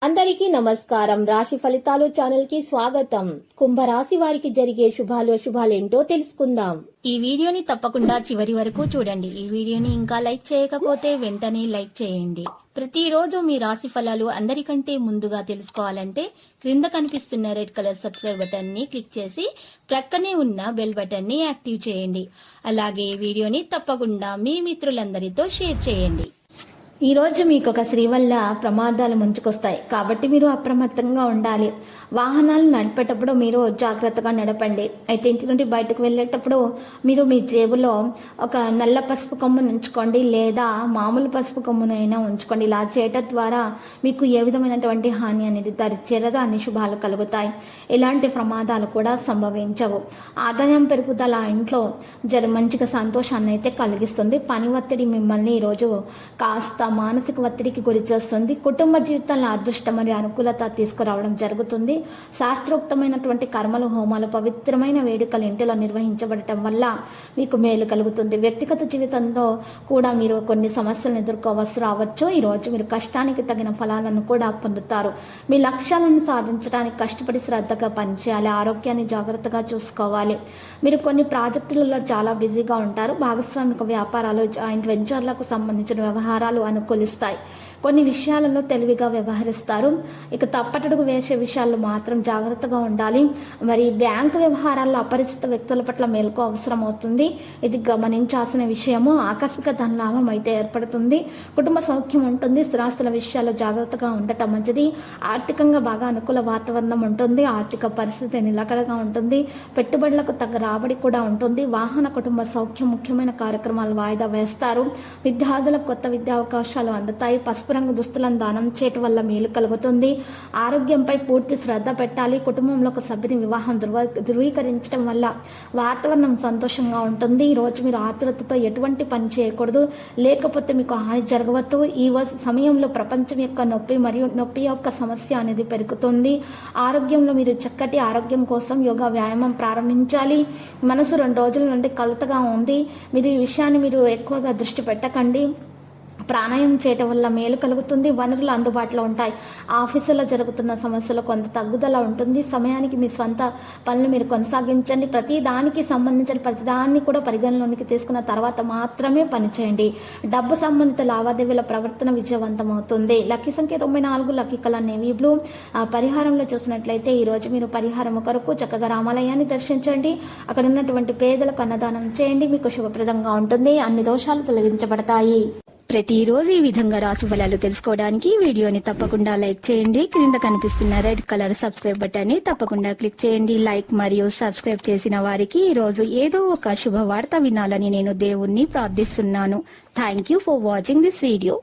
అందరికీ నమస్కారం. రాశి ఫలితాలు ఛానల్ కి స్వాగతం. కుంభరాశి వారికి జరిగే శుభాలేంటో తెలుసుకుందాం. ఈ వీడియోని తప్పకుండా చివరి వరకు చూడండి. ఈ వీడియోని ఇంకా లైక్ చేయకపోతే వెంటనే లైక్ చేయండి. ప్రతిరోజు మీ రాశి ఫలాలు అందరికంటే ముందుగా తెలుసుకోవాలంటే క్రింద కనిపిస్తున్న రెడ్ కలర్ సబ్స్క్రైబ్ బటన్ ని క్లిక్ చేసి ప్రక్కనే ఉన్న బెల్ బటన్ ని యాక్టివ్ చేయండి. అలాగే ఈ వీడియోని తప్పకుండా మీ మిత్రులందరితో షేర్ చేయండి. ఈ రోజు మీకు ఒక స్త్రీ వల్ల ప్రమాదాలు ముంచుకొస్తాయి కాబట్టి మీరు అప్రమత్తంగా ఉండాలి. వాహనాలు నడిపేటప్పుడు మీరు జాగ్రత్తగా నడపండి. అయితే ఇంటి నుండి బయటకు వెళ్ళేటప్పుడు మీరు మీ జేబులో ఒక నల్ల పసుపు కొమ్మును ఉంచుకోండి, లేదా మామూలు పసుపు కొమ్మునైనా ఉంచుకోండి. ఇలా చేయటం ద్వారా మీకు ఏ విధమైనటువంటి హాని అనేది దరిచేరదు, అన్ని శుభాలు కలుగుతాయి. ఎలాంటి ప్రమాదాలు కూడా సంభవించవు. ఆదాయం పెరుగుదల ఇంట్లో మంచిగా సంతోషాన్ని అయితే కలిగిస్తుంది. పని ఒత్తిడి మిమ్మల్ని ఈరోజు కాస్త మానసిక ఒత్తిడికి గురి చేస్తుంది. కుటుంబ జీవితంలో అదృష్టం మరియు అనుకూలత తీసుకురావడం జరుగుతుంది. శాస్త్రోక్తమైనటువంటి కర్మలు, హోమాలు, పవిత్రమైన వేడుకలు ఇంటిలో నిర్వహించబడటం వల్ల మీకు మేలు కలుగుతుంది. వ్యక్తిగత జీవితంలో కూడా మీరు కొన్ని సమస్యలను ఎదుర్కోవలసి రావచ్చు. ఈరోజు మీరు కష్టానికి తగిన ఫలాలను కూడా పొందుతారు. మీ లక్ష్యాలను సాధించడానికి కష్టపడి శ్రద్ధగా పనిచేయాలి. ఆరోగ్యాన్ని జాగ్రత్తగా చూసుకోవాలి. మీరు కొన్ని ప్రాజెక్టులలో చాలా బిజీగా ఉంటారు. భాగస్వామిక వ్యాపారాలు, జాయింట్ వెంచర్లకు సంబంధించిన వ్యవహారాలు అనుకూలిస్తాయి. కొన్ని విషయాలలో తెలివిగా వ్యవహరిస్తారు. ఇక తప్పటడుగు వేసే విషయాల్లో మాత్రం జాగ్రత్తగా ఉండాలి. మరి బ్యాంకు వ్యవహారాల్లో అపరిచిత వ్యక్తుల పట్ల మేలుకు అవసరం అవుతుంది. ఇది గమనించాల్సిన విషయము. ఆకస్మిక ధనలాభం అయితే ఏర్పడుతుంది. కుటుంబ సౌఖ్యం ఉంటుంది. స్థిరాస్తుల విషయాల్లో జాగ్రత్తగా ఉండటం మంచిది. ఆర్థికంగా బాగా అనుకూల వాతావరణం ఉంటుంది. ఆర్థిక పరిస్థితి నిలకడగా ఉంటుంది. పెట్టుబడులకు తగ్గ రాబడి కూడా ఉంటుంది. వాహన, కుటుంబ సౌఖ్యం, ముఖ్యమైన కార్యక్రమాలు వాయిదా వేస్తారు. విద్యార్థులకు కొత్త విద్యా అవకాశాలు అందుతాయి. పసుపు రంగు దుస్తులను దానం చేయటం వల్ల మేలు కలుగుతుంది. ఆరోగ్యంపై పూర్తి శ్రద్ధ పెట్టాలి. కుటుంబంలో ఒక సభ్యుని వివాహం ధృవీకరించడం వల్ల వాతావరణం సంతోషంగా ఉంటుంది. ఈ రోజు మీరు ఆతురతతో ఎటువంటి పని చేయకూడదు, లేకపోతే మీకు హాని జరగవచ్చు. ఈ సమయంలో ప్రపంచం యొక్క నొప్పి యొక్క సమస్య అనేది పెరుగుతుంది. ఆరోగ్యంలో మీరు చక్కటి ఆరోగ్యం కోసం యోగా, వ్యాయామం ప్రారంభించాలి. మనసు 2 రోజుల నుండి కలతగా ఉంది. మీరు ఈ విషయాన్ని మీరు ఎక్కువగా దృష్టి పెట్టకండి. ప్రాణాయామం చేయటం వల్ల మేలు కలుగుతుంది. వనరులు అందుబాటులో ఉంటాయి. ఆఫీసులో జరుగుతున్న సమస్యలు కొంత తగ్గుదల ఉంటుంది. సమయానికి మీ స్వంత పనులు మీరు కొనసాగించండి. ప్రతిదానికి సంబంధించిన ప్రతిదాన్ని కూడా పరిగణలోనికి తీసుకున్న తర్వాత మాత్రమే పనిచేయండి. డబ్బు సంబంధిత లావాదేవీల ప్రవర్తన విజయవంతమవుతుంది. లక్కీ సంఖ్య 94, లక్కీ కలర్ నేవీ బ్లూ. పరిహారంలో చూసినట్లయితే ఈరోజు మీరు పరిహారం కొరకు చక్కగా రామాలయాన్ని దర్శించండి. అక్కడ ఉన్నటువంటి పేదలకు అన్నదానం చేయండి. మీకు శుభప్రదంగా ఉంటుంది. అన్ని దోషాలు తొలగించబడతాయి. ప్రతిరోజు ఈ విధంగా రాశి ఫలాలు తెలుసుకోవడానికి వీడియోని తప్పకుండా లైక్ చేయండి. క్రింద కనిపిస్తున్న రెడ్ కలర్ సబ్స్క్రైబ్ బటన్ ని తప్పకుండా క్లిక్ చేయండి. లైక్ మరియు సబ్స్క్రైబ్ చేసిన వారికి ఈ రోజు ఏదో ఒక శుభవార్త వినాలని నేను దేవుణ్ణి ప్రార్థిస్తున్నాను. Thank you for watching this video.